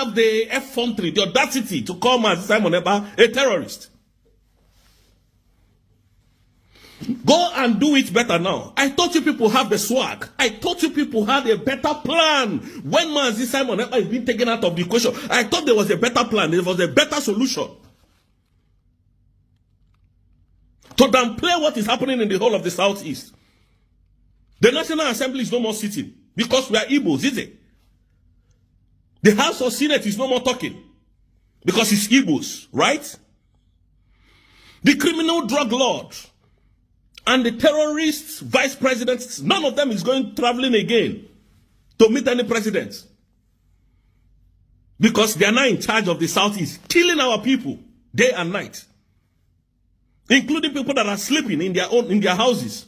have the effrontery, the audacity to call Simon Ekpa a terrorist. Go and do it better now. I thought you people have the swag. I thought you people had a better plan. When Simon Ekpa is being taken out of the equation, I thought there was a better plan. There was a better solution. To downplay what is happening in the whole of the Southeast. The National Assembly is no more sitting because we are Igbos, is it? The House of Senate is no more talking because it's Igbos, right? The criminal drug lord and the terrorist vice presidents, none of them is going traveling again to meet any president because they are now in charge of the Southeast, killing our people day and night, including people that are sleeping in their houses.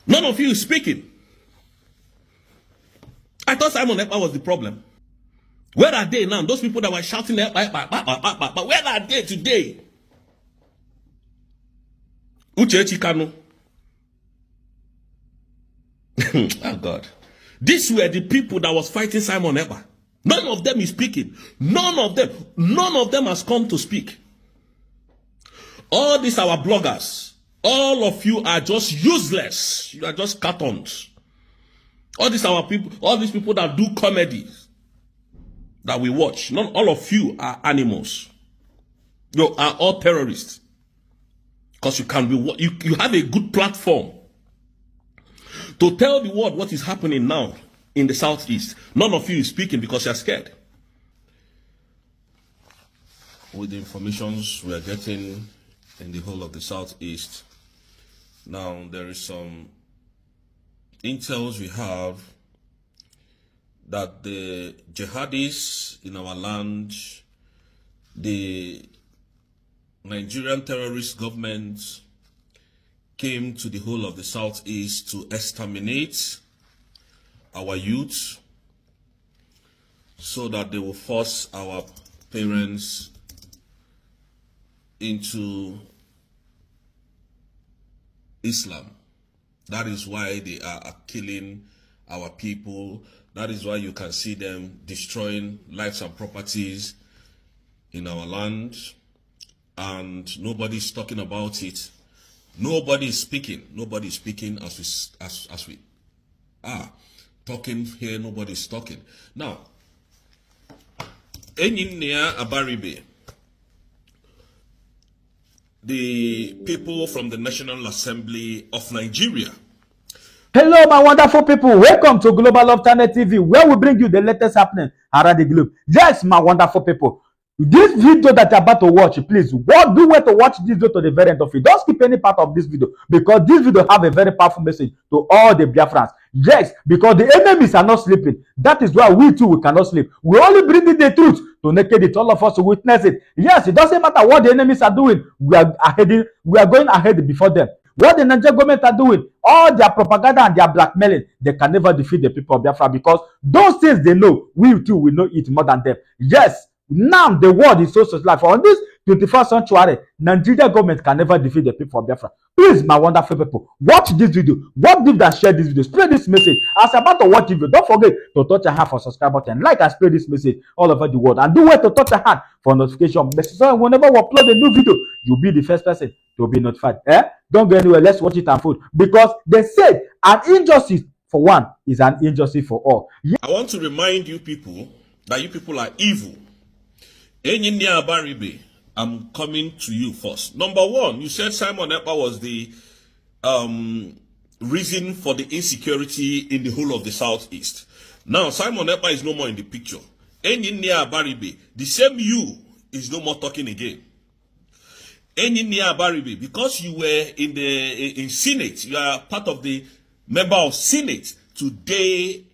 None of you is speaking. I thought Simon Ekpa was the problem. Where are they now? Those people that were shouting Ekpa, where are they today? Uche Kanu. Oh God. These were the people that was fighting Simon Ekpa. None of them is speaking. None of them has come to speak. All these our bloggers, all of you are just useless. You are just cartons. All these our people, all these people that do comedies that we watch, not all of you are animals. You are all terrorists. Because you can be, you have a good platform to tell the world what is happening now in the Southeast. None of you is speaking because you're scared. With the informations we are getting in the whole of the Southeast, now there is some intels we have that the jihadists in our land, the Nigerian terrorist government came to the whole of the Southeast to exterminate our youth so that they will force our parents into Islam. That is why they are killing our people. That is why you can see them destroying lives and properties in our land. And nobody is talking about it. Nobody is speaking. Nobody is speaking as we are talking here. Nobody is talking. Now, Enyinia Abaribe, the people from the National Assembly of Nigeria. Hello, my wonderful people. Welcome to Global Love Channel TV, where we bring you the latest happening around the globe. Yes, my wonderful people. This video that you're about to watch, please, do wait to watch this video to the very end of it. Don't skip any part of this video, because this video have a very powerful message to all the Biafrans. Yes, because the enemies are not sleeping. That is why we too, we cannot sleep. We only bring in the truth to naked it, all of us to witness it. Yes, it doesn't matter what the enemies are doing. We are going ahead before them. What the Nigerian government are doing, all their propaganda and their blackmailing, they can never defeat the people of Biafra, because those things they know, we too will know it more than them. Yes. Now the world is so socialized. On this 21st century, Nigeria government can never defeat the people of Biafra. Please, my wonderful people, watch this video. What if that share this video? Spread this message. As about to watch the video, don't forget to touch a hand for subscribe button, like and spread this message all over the world. And do wait to touch a hand for notification. So whenever we upload a new video, you'll be the first person to be notified. Don't go anywhere. Let's watch it unfold. Because they said an injustice for one is an injustice for all. I want to remind you people that you people are evil. Enyinia Abaribe, I'm coming to you first. Number one, you said Simon Ekpa was the reason for the insecurity in the whole of the Southeast. Now, Simon Ekpa is no more in the picture. Enyinia Abaribe, the same you is no more talking again. Enyinia Abaribe, because you were in Senate, you are part of the member of Senate. Today,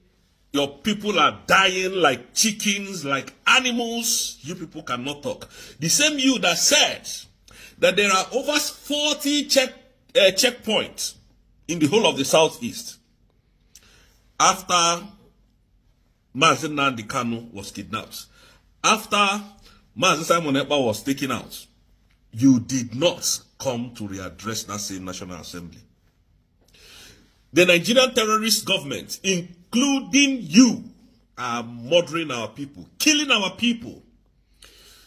your people are dying like chickens, like animals. You people cannot talk. The same you that said that there are over 40 checkpoints in the whole of the Southeast after Mazi Nnamdi Kanu was kidnapped. After Mazi Simon Ekpa was taken out, you did not come to readdress that same National Assembly. The Nigerian terrorist government, including you, are murdering our people, killing our people.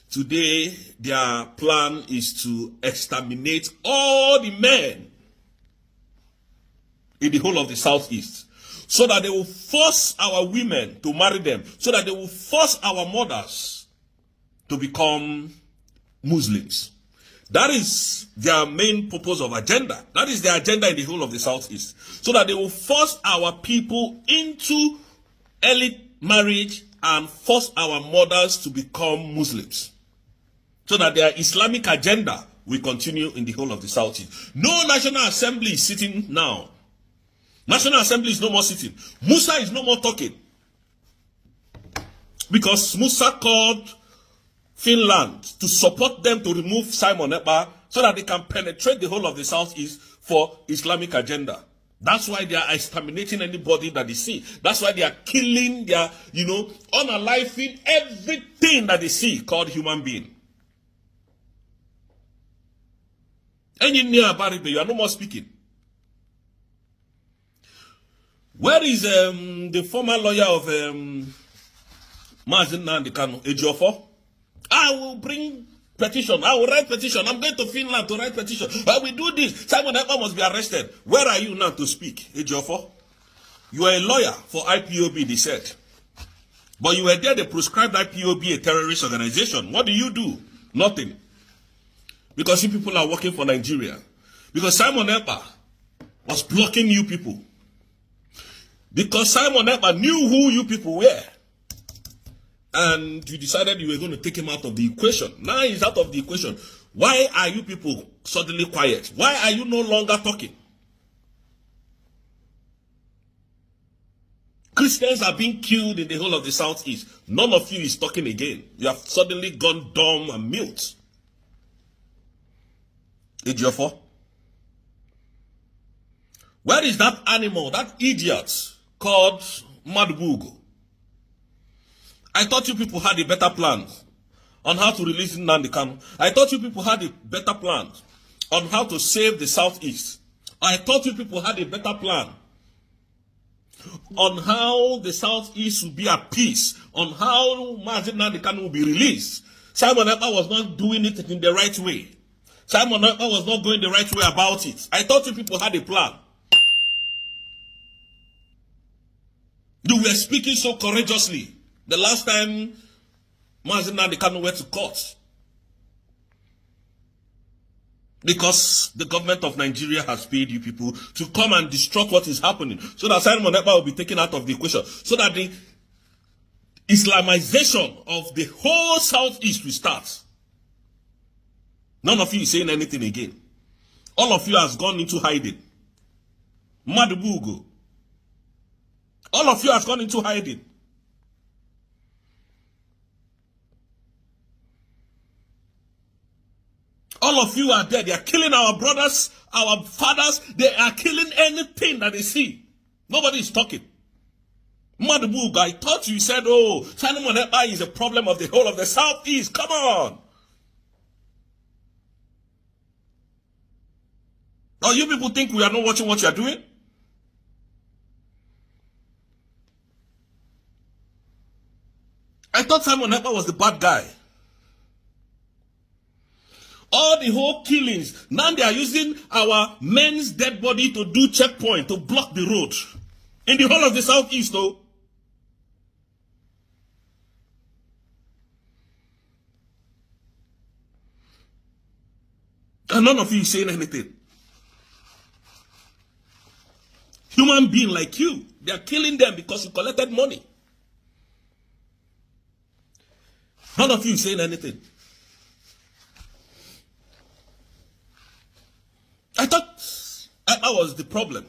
Today, their plan is to exterminate all the men in the whole of the Southeast, so that they will force our women to marry them, so that they will force our mothers to become Muslims. That is their main purpose of agenda. That is their agenda in the whole of the Southeast, so that they will force our people into early marriage and force our mothers to become Muslims, so that their Islamic agenda will continue in the whole of the Southeast. No National Assembly is sitting now. National Assembly is no more sitting. Musa is no more talking. Because Musa called Finland to support them to remove Simon Ekpa so that they can penetrate the whole of the Southeast for Islamic agenda. That's why they are exterminating anybody that they see. That's why they are killing, they are, unaliving everything that they see called human being. Any near Baribe, you are no more speaking. Where is the former lawyer of Mazin Nandikano, Ejiofor? I will bring petition. I will write petition. I'm going to Finland to write petition. I will do this. Simon Ekpa must be arrested. Where are you now to speak, Ejiofor? You are a lawyer for IPOB, they said. But you were there, they prescribed IPOB a terrorist organization. What do? Nothing. Because you people are working for Nigeria. Because Simon Ekpa was blocking you people. Because Simon Ekpa knew who you people were. And you decided you were going to take him out of the equation. Now he's out of the equation. Why are you people suddenly quiet? Why are you no longer talking? Christians are being killed in the whole of the Southeast. None of you is talking again. You have suddenly gone dumb and mute. Ejiofor? Where is that animal, that idiot called Madbugo? I thought you people had a better plan on how to release Nnamdi Kanu. I thought you people had a better plan on how to save the Southeast. I thought you people had a better plan on how the Southeast will be at peace, on how Nnamdi Kanu will be released. Simon Ekpa was not doing it in the right way. Simon Ekpa was not going the right way about it. I thought you people had a plan. You were speaking so courageously the last time Nnamdi Kanu went to court. Because the government of Nigeria has paid you people to come and disrupt what is happening, so that Simon Ekpa will be taken out of the equation, so that the Islamization of the whole Southeast will start. None of you is saying anything again. All of you has gone into hiding. Madubugo. All of you has gone into hiding. All of you are there. They are killing our brothers, our fathers. They are killing anything that they see. Nobody is talking. Madubugo, I thought you said, oh, Simon Ekpa is a problem of the whole of the Southeast. Come on. Or you people think we are not watching what you are doing? I thought Simon Ekpa was the bad guy. All the whole killings, now they are using our men's dead body to do checkpoint, to block the road. In the whole of the Southeast, though. And none of you is saying anything. Human being like you, they are killing them because you collected money. None of you is saying anything. I thought Ekpa was the problem.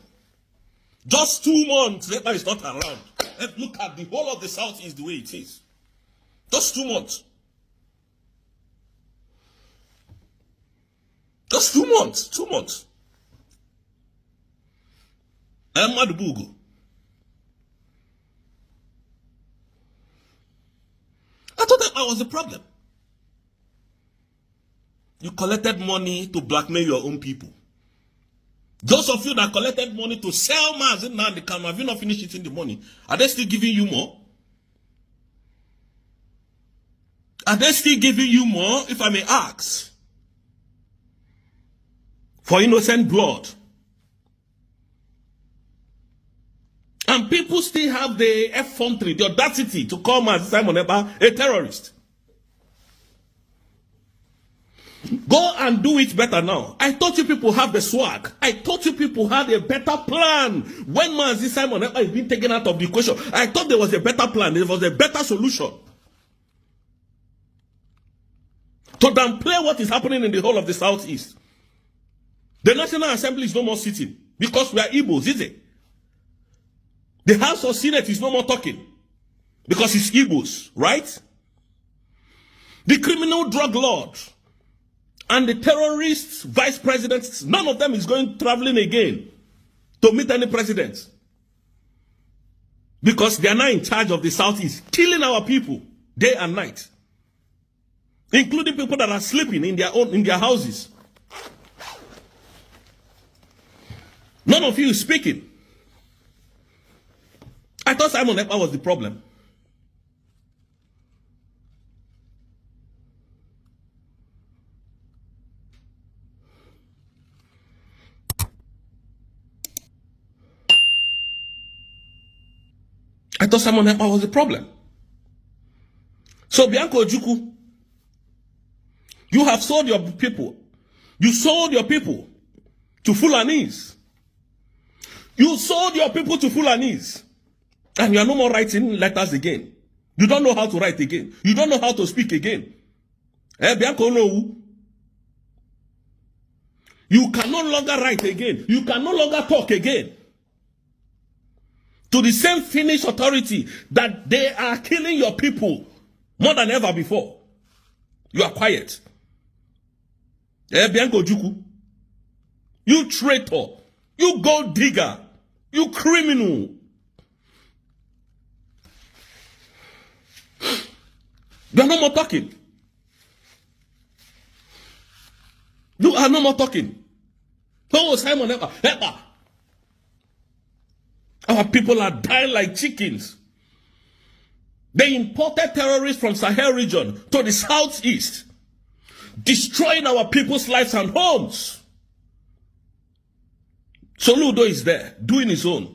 Just 2 months, Ekpa is not around. And look at the whole of the Southeast the way it is. Just 2 months. Just 2 months. 2 months. Madubugo. I thought that was the problem. You collected money to blackmail your own people. Those of you that collected money to sell Nnamdi Kanu, have you not finished eating the money? Are they still giving you more? Are they still giving you more, if I may ask, for innocent blood? And people still have the effrontery, the audacity to call Simon Ekpa a terrorist. Go and do it better now. I thought you people have the swag. I thought you people had a better plan. When Simon Ekpa is being taken out of the equation, I thought there was a better plan. There was a better solution. To downplay what is happening in the whole of the Southeast. The National Assembly is no more sitting because we are Igbos, is it? The House of Senate is no more talking because it's Igbos, right? The criminal drug lord and the terrorist vice presidents, none of them is going traveling again to meet any president because they are now in charge of the Southeast, killing our people day and night, including people that are sleeping in their houses. None of you is speaking. I thought Simon Ekpa was the problem. I thought Simon Ekpa was the problem. So Bianco Ojukwu, you have sold your people. You sold your people to Fulanis. You sold your people to Fulanis. And you are no more writing letters again. You don't know how to write again. You don't know how to speak again. Bianco no. You can no longer write again. You can no longer talk again. To the same Finnish authority that they are killing your people more than ever before. You are quiet. Bianco Ojukwu. You traitor. You gold digger. You criminal. You are no more talking. You are no more talking. Oh, Simon Ekpa. Our people are dying like chickens. They imported terrorists from Sahel region to the Southeast, destroying our people's lives and homes. Soludo is there, doing his own.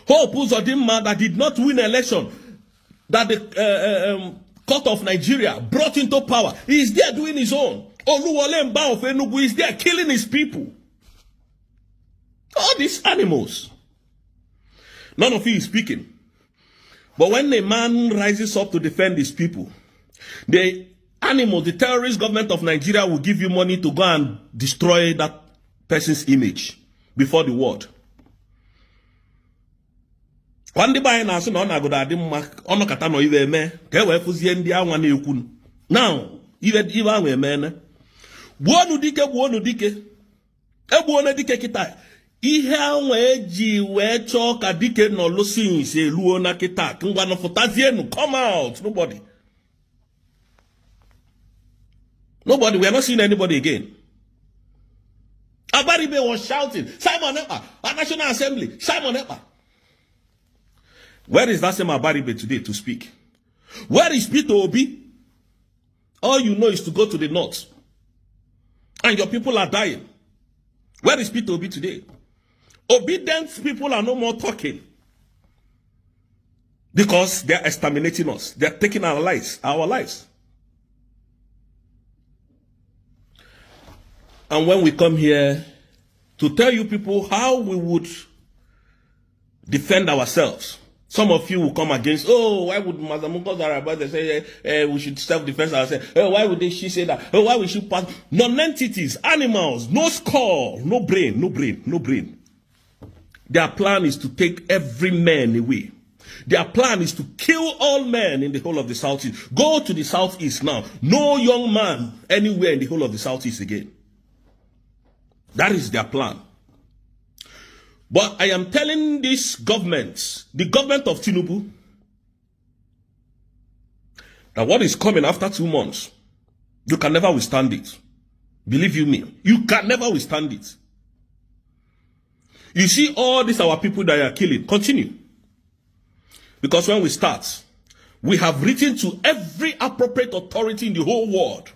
Hope Uzodinma, that did not win election, that the court of Nigeria brought into power, he is there doing his own. Oluwole Mba of Enugu is there killing his people. All these animals. None of you is speaking. But when a man rises up to defend his people, the animal, the terrorist government of Nigeria will give you money to go and destroy that person's image before the world. One day by now, so no na go da dim mark ono kata no iwe me ka we fuzie ndi anwa na ekwu. Now, iwe anwa eme na. Buonu dike. Ebuonu dike kita. Ihe anwa eji we cho ka dike no lo since eluo na kita. Ngwa no futazie no come out. Nobody. We are not seeing anybody again. Abaribe was shouting, Simon Ekpa, at National Assembly, Simon Ekpa. Where is that same Abaribe today to speak? Where is Peter Obi? All you know is to go to the north. And your people are dying. Where is Peter Obi today? Obedient people are no more talking. Because they are exterminating us. They are taking our lives. And when we come here to tell you people how we would defend ourselves, some of you will come against, oh, why would Mazamuko Zarabas say we should self-defend ourselves? Oh, why would she say that? Oh, why would she pass? Non-entities, animals, no skull, no brain. Their plan is to take every man away. Their plan is to kill all men in the whole of the Southeast. Go to the Southeast now. No young man anywhere in the whole of the Southeast again. That is their plan. But I am telling this government, the government of Tinubu, that what is coming after 2 months, you can never withstand it. Believe you me, you can never withstand it. You see all these our people that are killing, continue. Because when we start, we have written to every appropriate authority in the whole world.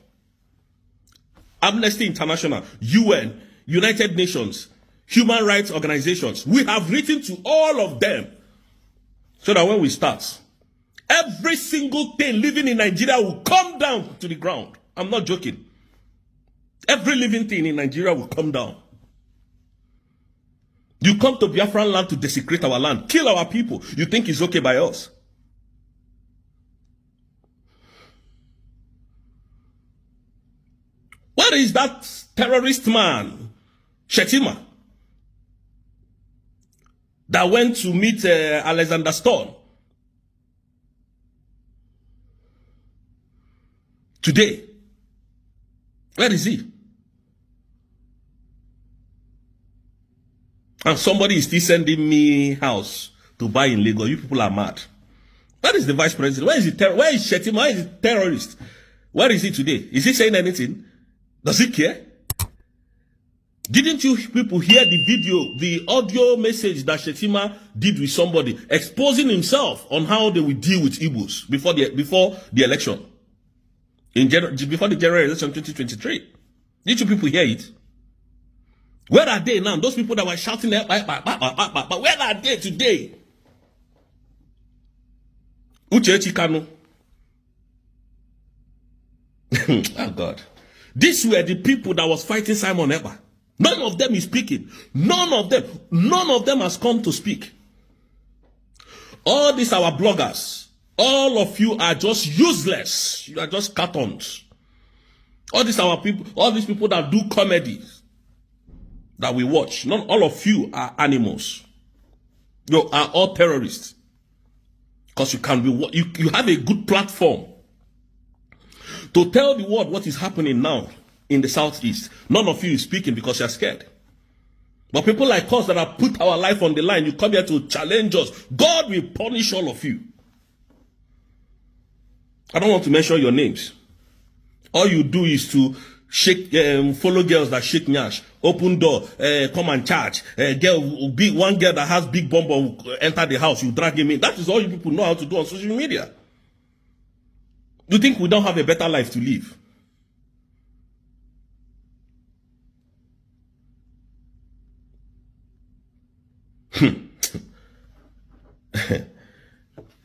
Amnesty International, UN, United Nations, human rights organizations. We have written to all of them so that when we start, every single thing living in Nigeria will come down to the ground. I'm not joking. Every living thing in Nigeria will come down. You come to Biafran land to desecrate our land, kill our people. You think it's okay by us? Where is that terrorist man, Shetima, that went to meet Alexander Stone today? Where is he? And somebody is still sending me house to buy in Lagos. You people are mad. Where is the vice president? Where is the where is Shetima? Where is the terrorist? Where is he today? Is he saying anything? Does he care? Didn't you people hear the video, the audio message that Shetima did with somebody, exposing himself on how they will deal with Igbos before the election, before the general election 2023? Did you people hear it? Where are they now? Those people that were shouting, where are they today? Uchechi Kanu. Oh God. These were the people that was fighting Simon Ekpa. None of them is speaking. None of them has come to speak. All these our bloggers, all of you are just useless. You are just cartons. All these our people, all these people that do comedy that we watch, not all of you are animals. You are all terrorists. Because you can be, you have a good platform to tell the world what is happening now in the Southeast. None of you is speaking because you're scared. But people like us that have put our life on the line, you come here to challenge us. God will punish all of you. I don't want to mention your names. All you do is to shake, follow girls that shake nyash, open door, come and charge. One girl that has big bomb will enter the house, you drag him in. That is all you people know how to do on social media. You think we don't have a better life to live?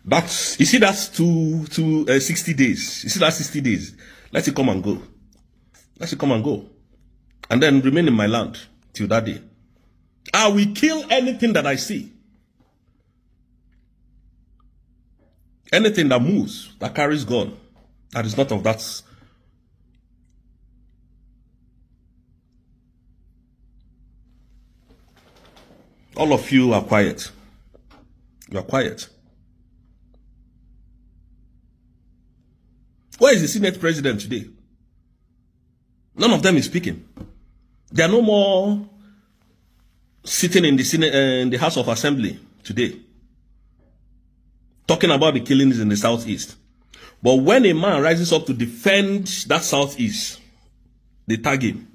That's, you see, that's 60 days. You see that 60 days? Let it come and go. Let it come and go. And then remain in my land till that day. I will kill anything that I see. Anything that moves, that carries gun, that is not of that. All of you are quiet. You are quiet. Where is the Senate president today? None of them is speaking. They are no more sitting in the Senate, in the House of Assembly today, talking about the killings in the Southeast. But when a man rises up to defend that Southeast, they tag him.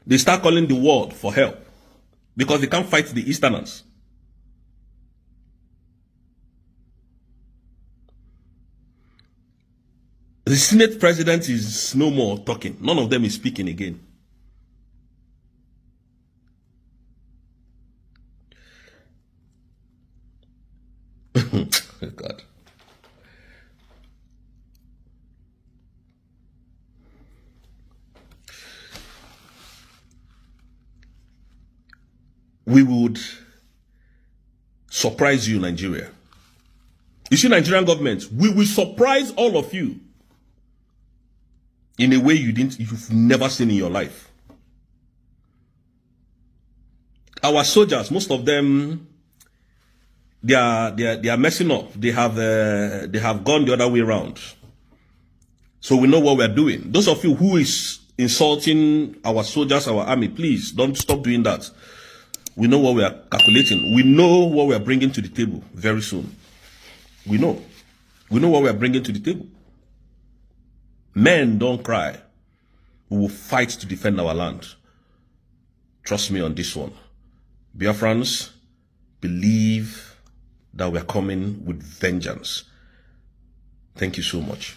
They start calling the world for help because they can't fight the Easterners. The Senate president is no more talking. None of them is speaking again. God. We would surprise you, Nigeria. You see, Nigerian government, we will surprise all of you in a way you've never seen in your life. Our soldiers, most of them, they are messing up. They have gone the other way around. So we know what we're doing. Those of you who is insulting our soldiers, our army, please don't stop doing that. We know what we are calculating. We know what we are bringing to the table very soon. We know what we are bringing to the table. Men don't cry. We will fight to defend our land. Trust me on this one. Biafrans, believe that we're coming with vengeance. Thank you so much.